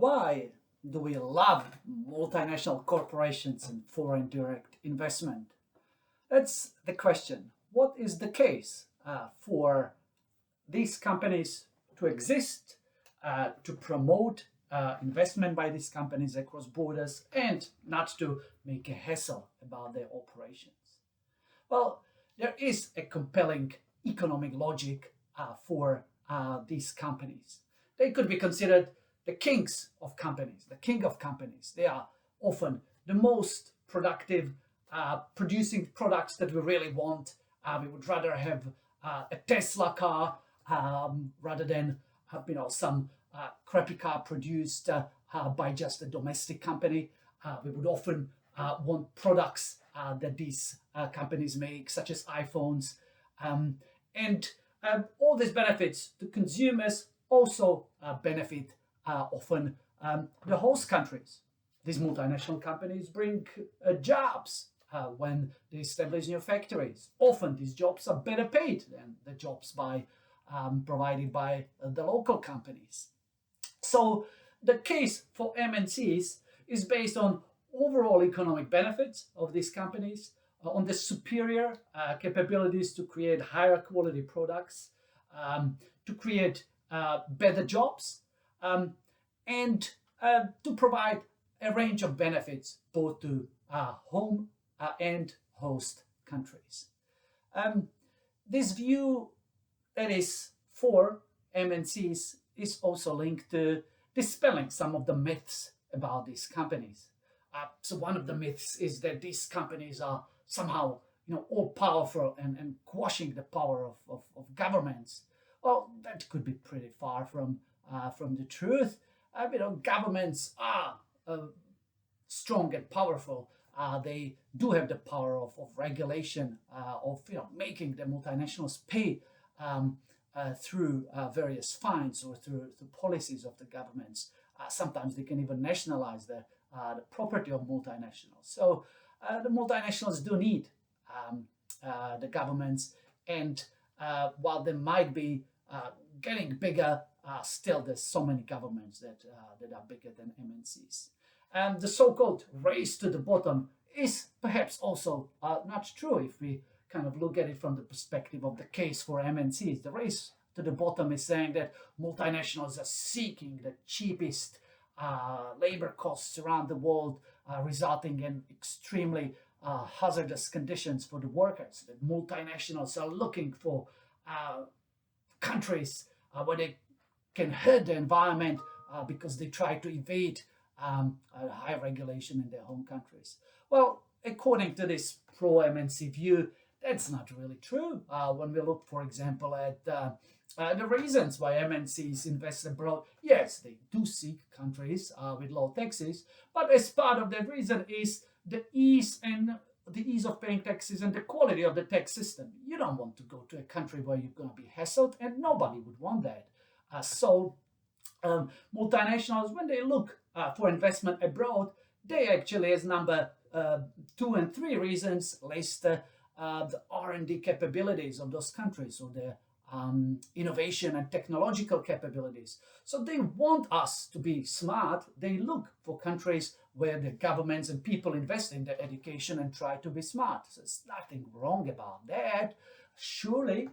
Why do we love multinational corporations and foreign direct investment? That's the question. What is the case for these companies to exist, to promote investment by these companies across borders, and not to make a hassle about their operations? Well, there is a compelling economic logic for these companies. They could be considered the kings of companies, the king of companies. They are often the most productive, producing products that we really want. We would rather have a Tesla car rather than some crappy car produced by just a domestic company. We would often want products that these companies make, such as iPhones. And all these benefits to consumers also benefit often the host countries. These multinational companies bring jobs when they establish new factories. Often these jobs are better paid than the jobs provided by the local companies. So the case for MNCs is based on overall economic benefits of these companies, on the superior capabilities to create higher quality products, to create better jobs, and to provide a range of benefits both to home and host countries. This view that is for MNCs is also linked to dispelling some of the myths about these companies. So one of the myths is that these companies are somehow all powerful and quashing the power of governments. Well, that could be pretty far from the truth. Governments are strong and powerful. They do have the power of regulation, of making the multinationals pay through various fines or through policies of the governments. Sometimes they can even nationalize the property of multinationals. So the multinationals do need the governments, and while they might be getting bigger, still there's so many governments that are bigger than MNCs. And the so-called race to the bottom is perhaps also not true if we kind of look at it from the perspective of the case for MNCs. The race to the bottom is saying that multinationals are seeking the cheapest labor costs around the world, resulting in extremely hazardous conditions for the workers. That multinationals are looking for countries where they can hurt the environment because they try to evade high regulation in their home countries. Well, according to this pro-MNC view, that's not really true. When we look, for example, at the reasons why MNCs invest abroad, yes, they do seek countries with low taxes, but as part of that reason is the ease of paying taxes and the quality of the tax system. You don't want to go to a country where you're going to be hassled, and nobody would want that. So multinationals, when they look for investment abroad, they actually, as number 2 and 3 reasons, list the R&D capabilities of those countries, or their innovation and technological capabilities. So they want us to be smart. They look for countries where the governments and people invest in their education and try to be smart. So there's nothing wrong about that, surely.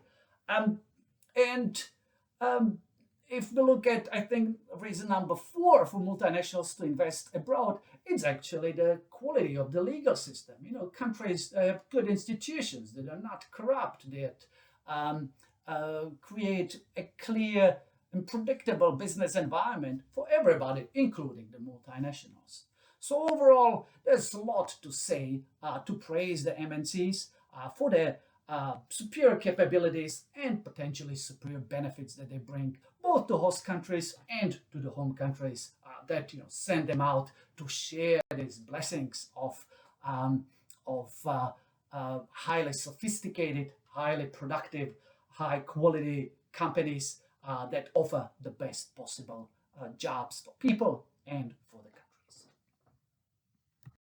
If we look at, I think, reason number 4 for multinationals to invest abroad, it's actually the quality of the legal system. Countries have good institutions that are not corrupt, that create a clear and predictable business environment for everybody, including the multinationals. So overall, there's a lot to say to praise the MNCs for their superior capabilities and potentially superior benefits that they bring both to host countries and to the home countries that send them out to share these blessings of highly sophisticated, highly productive, high quality companies that offer the best possible jobs for people and for the